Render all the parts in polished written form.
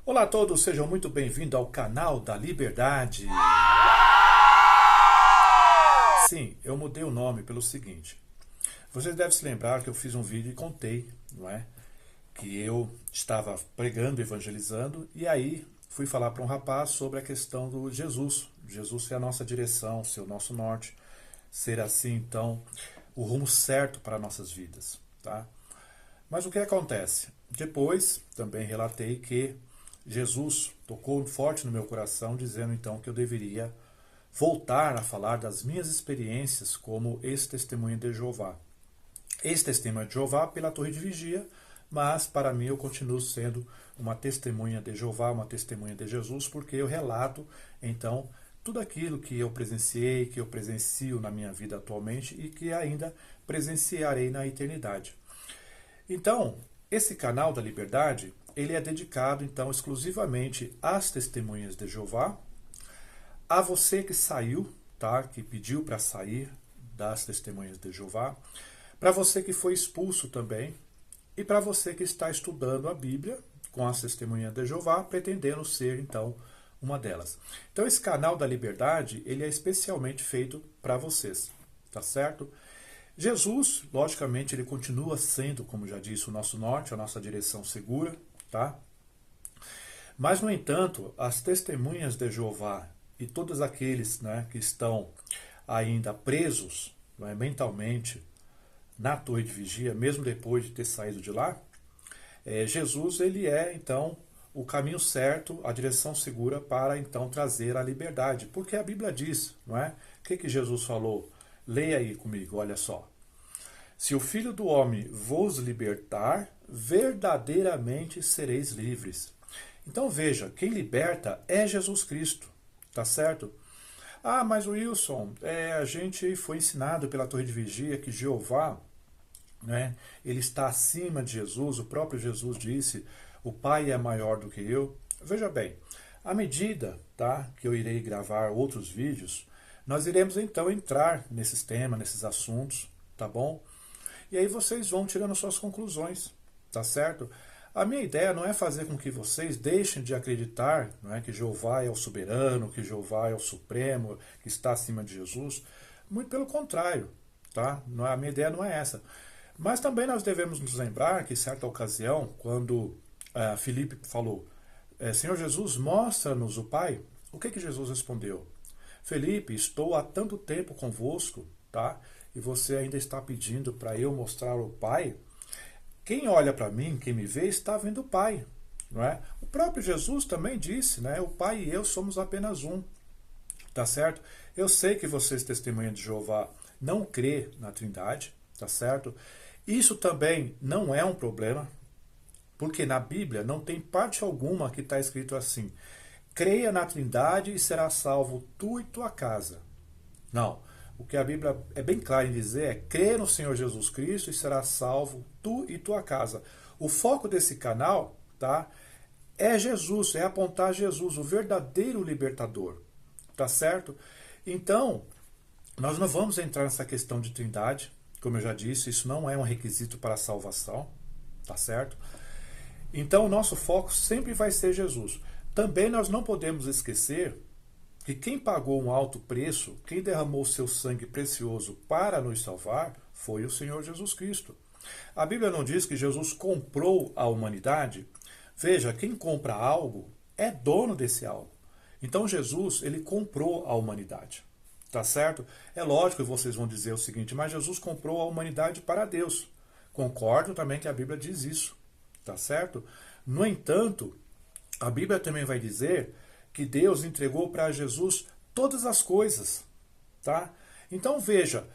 Olá a todos, sejam muito bem-vindos ao canal da Liberdade. Sim, eu mudei o nome pelo seguinte. Vocês devem se lembrar que eu fiz um vídeo e contei, não é? Que eu estava pregando, evangelizando, e aí fui falar para um rapaz sobre a questão do Jesus. Jesus ser a nossa direção, ser o nosso norte, ser assim, então, o rumo certo para nossas vidas, tá? Mas o que acontece? Depois, também relatei que Jesus tocou forte no meu coração, dizendo então que eu deveria voltar a falar das minhas experiências como ex-testemunha de Jeová. Ex-testemunha de Jeová pela Torre de Vigia, mas para mim eu continuo sendo uma testemunha de Jeová, uma testemunha de Jesus, porque eu relato então tudo aquilo que eu presenciei, que eu presencio na minha vida atualmente e que ainda presenciarei na eternidade. Então, esse canal da Liberdade, ele é dedicado então exclusivamente às testemunhas de Jeová, a você que saiu, tá, que pediu para sair das testemunhas de Jeová, para você que foi expulso também e para você que está estudando a Bíblia com as testemunhas de Jeová, pretendendo ser então uma delas. Então esse canal da Liberdade, ele é especialmente feito para vocês, tá certo? Jesus, logicamente, ele continua sendo, como já disse, o nosso norte, a nossa direção segura, tá? Mas, no entanto, as testemunhas de Jeová e todos aqueles, né, que estão ainda presos, né, mentalmente na torre de vigia, mesmo depois de ter saído de lá, Jesus, ele é, então, o caminho certo, a direção segura para, então, trazer a liberdade. Porque a Bíblia diz, não é? O que Jesus falou? Leia aí comigo, olha só. Se o Filho do Homem vos libertar, verdadeiramente sereis livres. Então veja, quem liberta é Jesus Cristo, tá certo? Ah, mas Wilson, a gente foi ensinado pela Torre de Vigia que Jeová, né, ele está acima de Jesus, o próprio Jesus disse, o Pai é maior do que eu. Veja bem, à medida, tá, que eu irei gravar outros vídeos, nós iremos então entrar nesses temas, nesses assuntos, tá bom? E aí vocês vão tirando suas conclusões, tá certo? A minha ideia não é fazer com que vocês deixem de acreditar, não é, que Jeová é o soberano, que Jeová é o supremo, que está acima de Jesus. Muito pelo contrário, tá? A minha ideia não é essa. Mas também nós devemos nos lembrar que, em certa ocasião, quando Filipe falou, Senhor Jesus, mostra-nos o Pai, o que Jesus respondeu? Felipe, estou há tanto tempo convosco, tá? E você ainda está pedindo para eu mostrar o Pai? Quem olha para mim, quem me vê, está vendo o Pai, não é? O próprio Jesus também disse, né? O Pai e eu somos apenas um, tá certo? Eu sei que vocês, testemunhas de Jeová, não crê na Trindade, tá certo? Isso também não é um problema, porque na Bíblia não tem parte alguma que está escrito assim, creia na Trindade e será salvo tu e tua casa. Não. O que a Bíblia é bem clara em dizer é crê no Senhor Jesus Cristo e será salvo tu e tua casa. O foco desse canal, tá, é Jesus, é apontar Jesus, o verdadeiro libertador. Tá certo? Então, nós não vamos entrar nessa questão de Trindade, como eu já disse, isso não é um requisito para a salvação, tá certo? Então, o nosso foco sempre vai ser Jesus. Também nós não podemos esquecer que quem pagou um alto preço, quem derramou seu sangue precioso para nos salvar, foi o Senhor Jesus Cristo. A Bíblia não diz que Jesus comprou a humanidade? Veja, quem compra algo é dono desse algo. Então Jesus, ele comprou a humanidade. Tá certo? É lógico que vocês vão dizer o seguinte, mas Jesus comprou a humanidade para Deus. Concordo também que a Bíblia diz isso. Tá certo? No entanto, a Bíblia também vai dizer que Deus entregou para Jesus todas as coisas, tá? Então veja,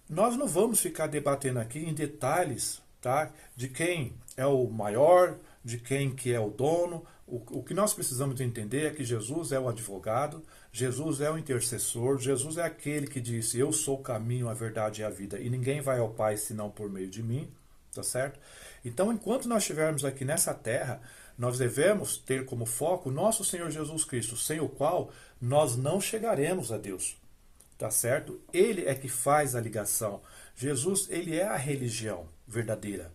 nós não vamos ficar debatendo aqui em detalhes, tá? De quem é o maior, de quem que é o dono. O que nós precisamos entender é que Jesus é o advogado, Jesus é o intercessor, Jesus é aquele que disse, eu sou o caminho, a verdade e a vida, e ninguém vai ao Pai senão por meio de mim, tá certo? Então, enquanto nós estivermos aqui nessa terra, nós devemos ter como foco o nosso Senhor Jesus Cristo, sem o qual nós não chegaremos a Deus. Tá certo? Ele é que faz a ligação. Jesus, ele é a religião verdadeira.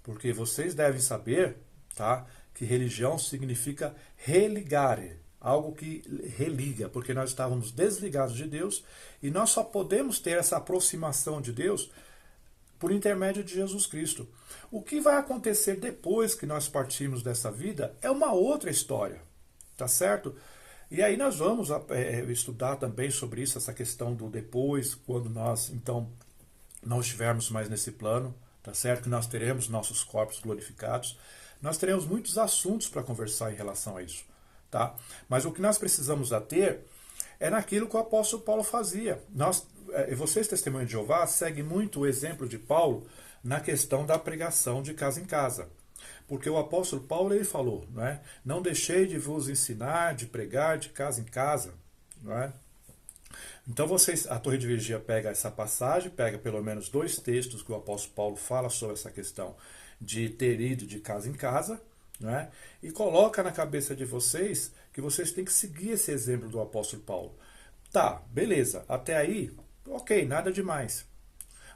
Porque vocês devem saber, tá, que religião significa religare, algo que religa, porque nós estávamos desligados de Deus e nós só podemos ter essa aproximação de Deus por intermédio de Jesus Cristo. O que vai acontecer depois que nós partirmos dessa vida é uma outra história, tá certo? E aí nós vamos estudar também sobre isso, essa questão do depois, quando nós, então, não estivermos mais nesse plano, tá certo? Que nós teremos nossos corpos glorificados. Nós teremos muitos assuntos para conversar em relação a isso, tá? Mas o que nós precisamos ter é naquilo que o apóstolo Paulo fazia. Vocês, testemunhas de Jeová, seguem muito o exemplo de Paulo na questão da pregação de casa em casa. Porque o apóstolo Paulo ele falou, não é? Não deixei de vos ensinar, de pregar de casa em casa, não é? Então a Torre de Vigia pega essa passagem, pega pelo menos 2 textos que o apóstolo Paulo fala sobre essa questão de ter ido de casa em casa, não é? E coloca na cabeça de vocês que vocês têm que seguir esse exemplo do apóstolo Paulo. Tá, beleza, até aí, ok, nada demais.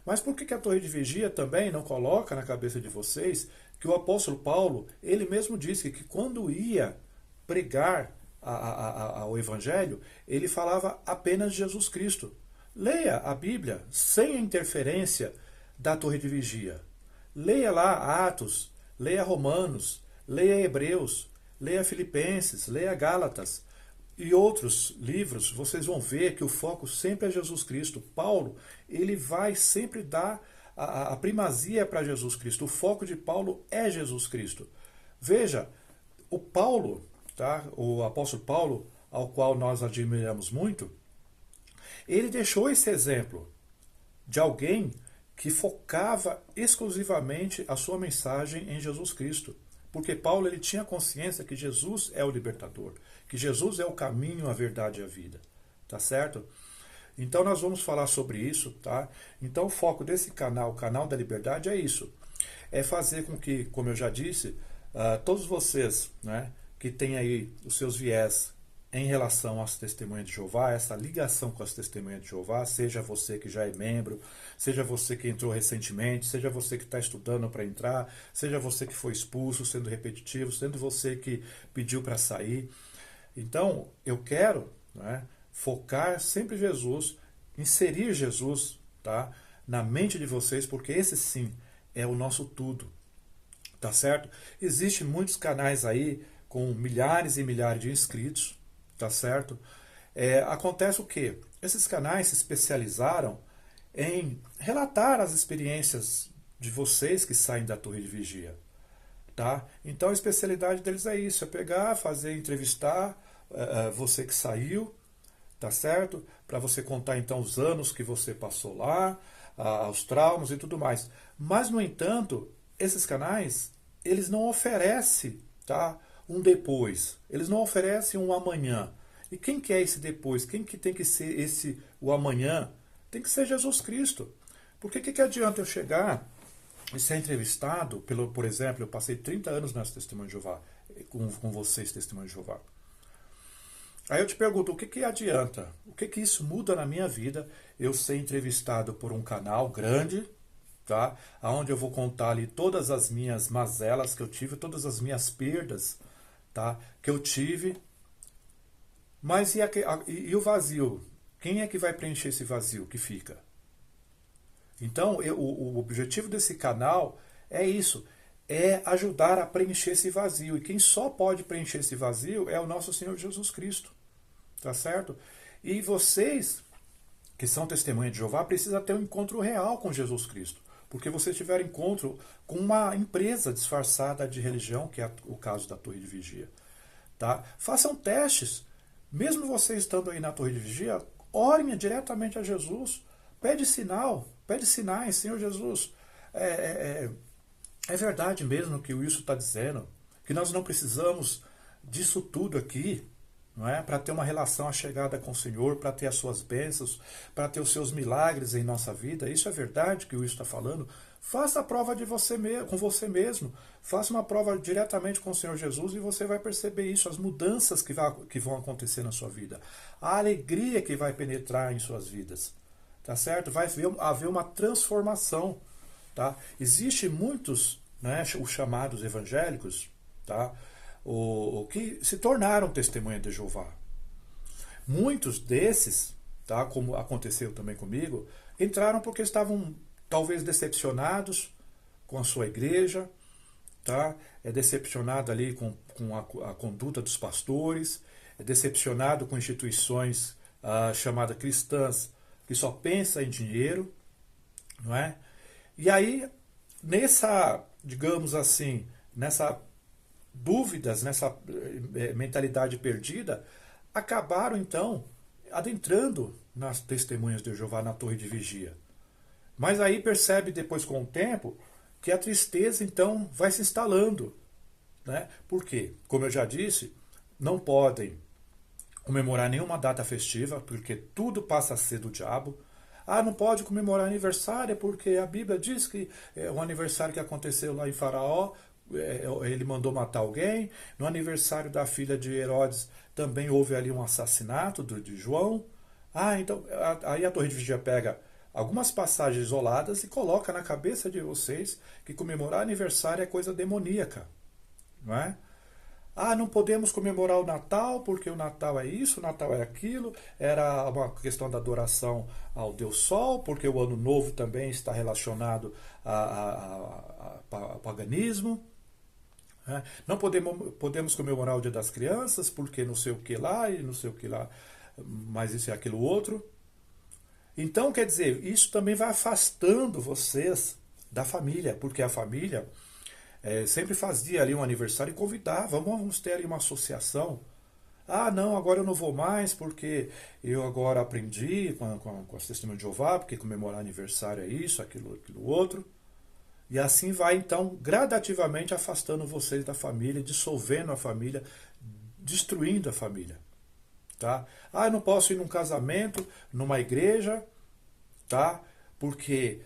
Mas por que a Torre de Vigia também não coloca na cabeça de vocês que o apóstolo Paulo, ele mesmo disse que quando ia pregar ao Evangelho, ele falava apenas de Jesus Cristo. Leia a Bíblia sem a interferência da Torre de Vigia. Leia lá Atos, leia Romanos, leia Hebreus, leia Filipenses, leia Gálatas e outros livros. Vocês vão ver que o foco sempre é Jesus Cristo. Paulo, ele vai sempre dar a primazia para Jesus Cristo. O foco de Paulo é Jesus Cristo. Veja, o Paulo, tá? O apóstolo Paulo, ao qual nós admiramos muito, ele deixou esse exemplo de alguém que focava exclusivamente a sua mensagem em Jesus Cristo. Porque Paulo ele tinha consciência que Jesus é o libertador, que Jesus é o caminho, a verdade e a vida. Tá certo? Então nós vamos falar sobre isso, tá? Então o foco desse canal, o canal da liberdade, é isso. É fazer com que, como eu já disse, todos vocês, né, que têm aí os seus viés em relação às testemunhas de Jeová, essa ligação com as testemunhas de Jeová, seja você que já é membro, seja você que entrou recentemente, seja você que está estudando para entrar, seja você que foi expulso, sendo repetitivo, sendo você que pediu para sair. Então, eu quero, né, focar sempre Jesus, inserir Jesus, tá, na mente de vocês, porque esse sim é o nosso tudo, tá certo? Existem muitos canais aí com milhares e milhares de inscritos, tá certo? Acontece o quê? Esses canais se especializaram em relatar as experiências de vocês que saem da Torre de Vigia, tá? Então a especialidade deles é isso, é pegar, fazer, entrevistar você que saiu, tá certo? Para você contar então os anos que você passou lá, os traumas e tudo mais. Mas, no entanto, esses canais, eles não oferecem, tá, um depois. Eles não oferecem um amanhã. E quem que é esse depois? Quem que tem que ser o amanhã? Tem que ser Jesus Cristo. Porque o que adianta eu chegar e ser entrevistado, por exemplo, eu passei 30 anos nessa Testemunho de Jeová, com vocês, Testemunho de Jeová. Aí eu te pergunto, o que adianta? O que isso muda na minha vida? Eu ser entrevistado por um canal grande, tá? Onde eu vou contar ali todas as minhas mazelas que eu tive, todas as minhas perdas, tá, que eu tive. Mas e o vazio? Quem é que vai preencher esse vazio que fica? Então, o objetivo desse canal é isso, é ajudar a preencher esse vazio. E quem só pode preencher esse vazio é o nosso Senhor Jesus Cristo. Tá certo? E vocês, que são testemunhas de Jeová, precisam ter um encontro real com Jesus Cristo. Porque vocês tiveram encontro com uma empresa disfarçada de religião, que é o caso da Torre de Vigia. Tá? Façam testes. Mesmo vocês estando aí na Torre de Vigia, orem diretamente a Jesus. Pede sinais, Senhor Jesus. É verdade mesmo que o Wilson está dizendo, que nós não precisamos disso tudo aqui, não é? Para ter uma relação achegada com o Senhor, para ter as suas bênçãos, para ter os seus milagres em nossa vida. Isso é verdade que o Wilson está falando. Faça a prova com você mesmo. Faça uma prova diretamente com o Senhor Jesus e você vai perceber isso, as mudanças que vão acontecer na sua vida, a alegria que vai penetrar em suas vidas. Tá certo? Vai haver uma transformação. Tá? Existem muitos, né, os chamados evangélicos, tá, o que se tornaram testemunha de Jeová. Muitos desses, tá, como aconteceu também comigo, entraram porque estavam talvez decepcionados com a sua igreja, tá? É decepcionado ali com a conduta dos pastores, é decepcionado com instituições chamadas cristãs que só pensam em dinheiro, não é? E aí, nessa, digamos assim, nessa dúvidas, nessa mentalidade perdida, acabaram então adentrando nas testemunhas de Jeová na torre de vigia. Mas aí percebe depois com o tempo que a tristeza então vai se instalando, né? Por quê? Como eu já disse, não podem comemorar nenhuma data festiva, porque tudo passa a ser do diabo. Ah, não pode comemorar aniversário porque a Bíblia diz que é um aniversário que aconteceu lá em Faraó, ele mandou matar alguém. No aniversário da filha de Herodes também houve ali um assassinato de João. Ah, então aí a Torre de Vigia pega algumas passagens isoladas e coloca na cabeça de vocês que comemorar aniversário é coisa demoníaca, não é? Ah, não podemos comemorar o Natal porque o Natal é isso, o Natal é aquilo. Era uma questão da adoração ao Deus Sol, porque o Ano Novo também está relacionado ao paganismo. Né? Não podemos comemorar o Dia das Crianças porque não sei o que lá e não sei o que lá, mas isso e aquilo outro. Então, quer dizer, isso também vai afastando vocês da família, porque a família sempre fazia ali um aniversário e convidava, vamos ter ali uma associação. Ah, não, agora eu não vou mais porque eu agora aprendi com as testemunhas de Jeová, porque comemorar aniversário é isso, aquilo outro. E assim vai, então, gradativamente afastando vocês da família, dissolvendo a família, destruindo a família. Tá? Ah, eu não posso ir num casamento, numa igreja, tá? Porque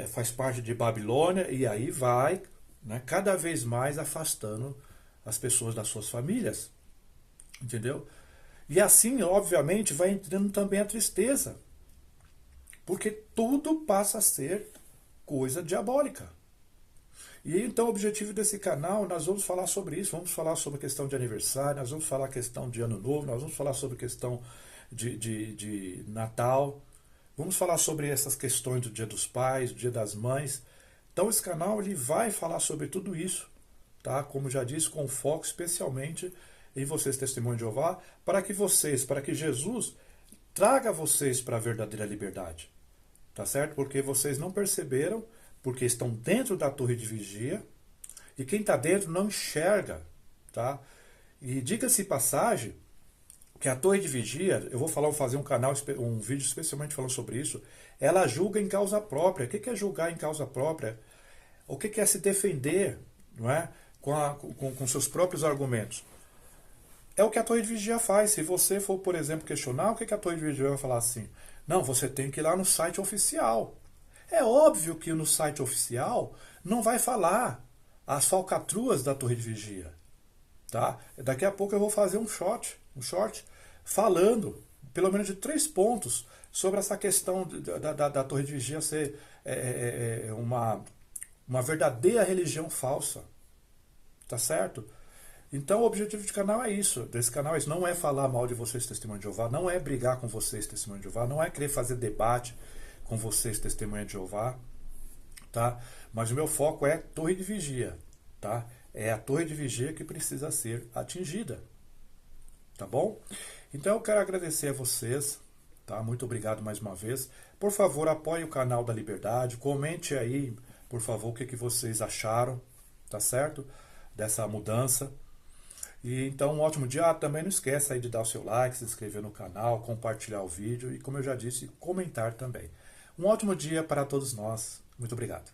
faz parte de Babilônia, e aí vai, né, cada vez mais afastando as pessoas das suas famílias. Entendeu? E assim, obviamente, vai entrando também a tristeza. Porque tudo passa a ser coisa diabólica. E então o objetivo desse canal, nós vamos falar sobre isso, vamos falar sobre a questão de aniversário, nós vamos falar a questão de Ano Novo, nós vamos falar sobre a questão de Natal, vamos falar sobre essas questões do Dia dos Pais, do Dia das Mães. Então esse canal ele vai falar sobre tudo isso, tá? Como já disse, com foco especialmente em vocês, testemunhos de Jeová, para que Jesus traga vocês para a verdadeira liberdade, tá certo? Porque vocês não perceberam, porque estão dentro da torre de vigia, e quem está dentro não enxerga, tá? E diga-se passagem, que a torre de vigia, eu vou fazer um vídeo especialmente falando sobre isso, ela julga em causa própria. O que é julgar em causa própria? O que é se defender, não é? Com seus próprios argumentos? É o que a torre de vigia faz. Se você for, por exemplo, questionar, o que a torre de vigia vai falar assim? Não, você tem que ir lá no site oficial. É óbvio que no site oficial não vai falar as falcatruas da torre de vigia. Tá? Daqui a pouco eu vou fazer um short falando, pelo menos de 3 pontos, sobre essa questão da torre de vigia ser uma verdadeira religião falsa. Tá certo? Então o objetivo do canal é isso. Desse canal é isso. Não é falar mal de vocês, testemunho de Jeová, não é brigar com vocês, testemunho de Jeová, não é querer fazer debate com vocês, testemunha de Jeová, tá? Mas o meu foco é torre de vigia, tá? É a torre de vigia que precisa ser atingida, tá bom? Então eu quero agradecer a vocês, tá? Muito obrigado mais uma vez. Por favor, apoie o canal da Liberdade, comente aí, por favor, o que vocês acharam, tá certo? Dessa mudança. E então, um ótimo dia. Também não esqueça aí de dar o seu like, se inscrever no canal, compartilhar o vídeo e, como eu já disse, comentar também. Um ótimo dia para todos nós. Muito obrigado.